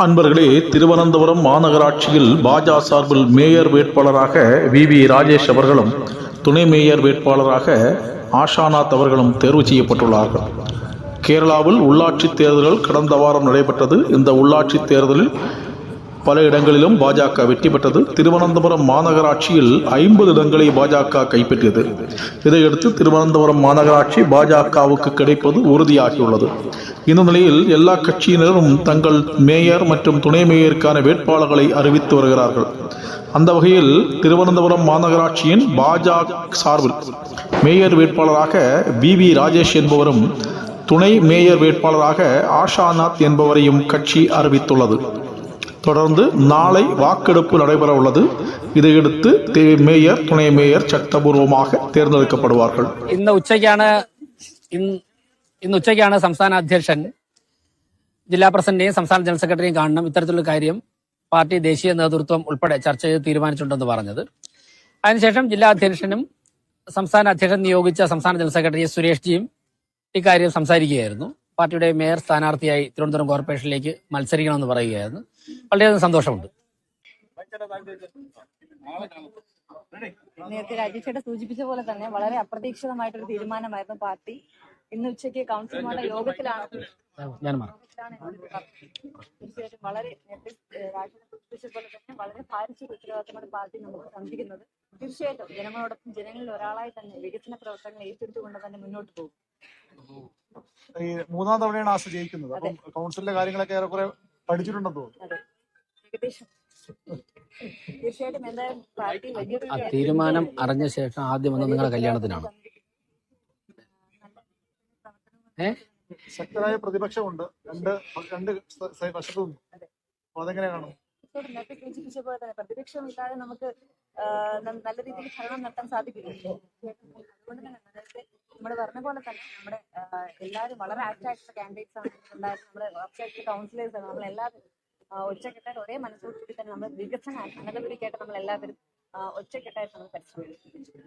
அன்பர்களே, திருவனந்தபுரம் மாநகராட்சியில் பாஜ சார்பில் மேயர் வேட்பாளராக வி ராஜேஷ் அவர்களும் துணை மேயர் வேட்பாளராக ஆஷாநாத் அவர்களும் தேர்வு செய்யப்பட்டுள்ளார்கள். கேரளாவில் உள்ளாட்சித் தேர்தல்கள் கடந்த வாரம் நடைபெற்றது. இந்த உள்ளாட்சித் தேர்தலில் பல இடங்களிலும் பாஜக வெற்றி பெற்றது. திருவனந்தபுரம் மாநகராட்சியில் 50 இடங்களை பாஜக கைப்பற்றியது. இதையடுத்து திருவனந்தபுரம் மாநகராட்சி பாஜகவுக்கு கிடைப்பது உறுதியாகியுள்ளது. இந்த நிலையில் எல்லா கட்சியினரும் தங்கள் மேயர் மற்றும் துணை மேயருக்கான வேட்பாளர்களை அறிவித்து வருகிறார்கள். அந்த வகையில் திருவனந்தபுரம் மாநகராட்சியின் பாஜக சார்பில் மேயர் வேட்பாளராக வி ராஜேஷ் என்பவரும் துணை மேயர் வேட்பாளராக ஆஷாநாத் என்பவரையும் கட்சி அறிவித்துள்ளது. தொடர்ந்து நாளை வாக்கெடுப்பு நடைபெற உள்ளது. இதையடுத்து மேயர் துணை மேயர் சட்டபூர்வமாக தேர்ந்தெடுக்கப்படுவார்கள். ഇന്ന് ഉച്ചയ്ക്കാണ് സംസ്ഥാന അധ്യക്ഷൻ ജില്ലാ പ്രസിഡന്റിനെയും സംസ്ഥാന ജനറൽ സെക്രട്ടറിയും കാണണം. ഇത്തരത്തിലുള്ള കാര്യം പാർട്ടി ദേശീയ നേതൃത്വം ഉൾപ്പെടെ ചർച്ച ചെയ്ത് തീരുമാനിച്ചിട്ടുണ്ടെന്ന് പറഞ്ഞത്. അതിനുശേഷം ജില്ലാ അധ്യക്ഷനും സംസ്ഥാന അധ്യക്ഷൻ നിയോഗിച്ച സംസ്ഥാന ജനറൽ സെക്രട്ടറി സുരേഷ് ജിയും ഇക്കാര്യം സംസാരിക്കുകയായിരുന്നു. പാർട്ടിയുടെ മേയർ സ്ഥാനാർത്ഥിയായി തിരുവനന്തപുരം കോർപ്പറേഷനിലേക്ക് മത്സരിക്കണമെന്ന് പറയുകയായിരുന്നു. വളരെയധികം സന്തോഷമുണ്ട്. നേരത്തെ രാജേഷേട്ട സൂചിപ്പിച്ച പോലെ തന്നെ വളരെ അപ്രതീക്ഷിതമായിട്ടൊരു തീരുമാനമായിരുന്നു പാർട്ടി. ഇന്ന് ഉച്ചയ്ക്ക് കൗൺസിലർമാരുടെ യോഗത്തിലാണ് തീർച്ചയായിട്ടും വളരെ സൂചിപ്പിച്ച പോലെ തന്നെ വളരെ ഭാരിച്ച ഉത്തരവാദിത്തമാണ് പാർട്ടി നമുക്ക് തന്നിരിക്കുന്നത്. തീർച്ചയായിട്ടും ജനങ്ങളോടൊപ്പം ജനങ്ങളിൽ ഒരാളായി തന്നെ വികസന പ്രവർത്തനങ്ങൾ ഏറ്റെടുത്തുകൊണ്ട് തന്നെ മുന്നോട്ട് പോകും. ഈ മൂന്നാം തവണയാണ് ആസ് ജയിക്കുന്നത്. അപ്പം കൗൺസിലിലെ കാര്യങ്ങളൊക്കെ ഏറെക്കുറെ പഠിച്ചിട്ടുണ്ടെന്ന് തോന്നുന്നു. ഏകദേശം തീർച്ചയായിട്ടും എന്തായാലും പാർട്ടി വലിയ തീരുമാനം അറിഞ്ഞ ശേഷം ആദ്യം വന്ന് നിങ്ങളുടെ കല്യാണത്തിനാണ്. ശക്തരായ പ്രതിപക്ഷമുണ്ട് രണ്ട് വശത്തും. അപ്പൊ അതെങ്ങനെയാണ്? നേരത്തെ സൂചിപ്പിച്ച പോലെ തന്നെ പ്രതിപക്ഷം ഇല്ലാതെ നമുക്ക് നല്ല രീതിയിൽ ഭരണം നടത്താൻ സാധിക്കില്ല. അതുകൊണ്ട് തന്നെ നേരത്തെ നമ്മൾ പറഞ്ഞ പോലെ തന്നെ നമ്മുടെ എല്ലാവരും വളരെ ആക്റ്റീവായിട്ടുള്ള കാൻഡിഡേറ്റ്സ് ആണ് ഉണ്ടായിരുന്നത്. നമ്മുടെ വെബ്സൈറ്റിൽ കൗൺസിലേഴ്സ് ആണ്. നമ്മളെല്ലാവരും ഒറ്റക്കെട്ടായിട്ട് ഒരേ മനസ്സോടുകൂടി തന്നെ നമ്മൾ വികസന അനന്തപുരിക്കായിട്ട് നമ്മളെല്ലാവരും ഒറ്റക്കെട്ടായിട്ട് നമ്മൾ പരിശ്രമിക്കും.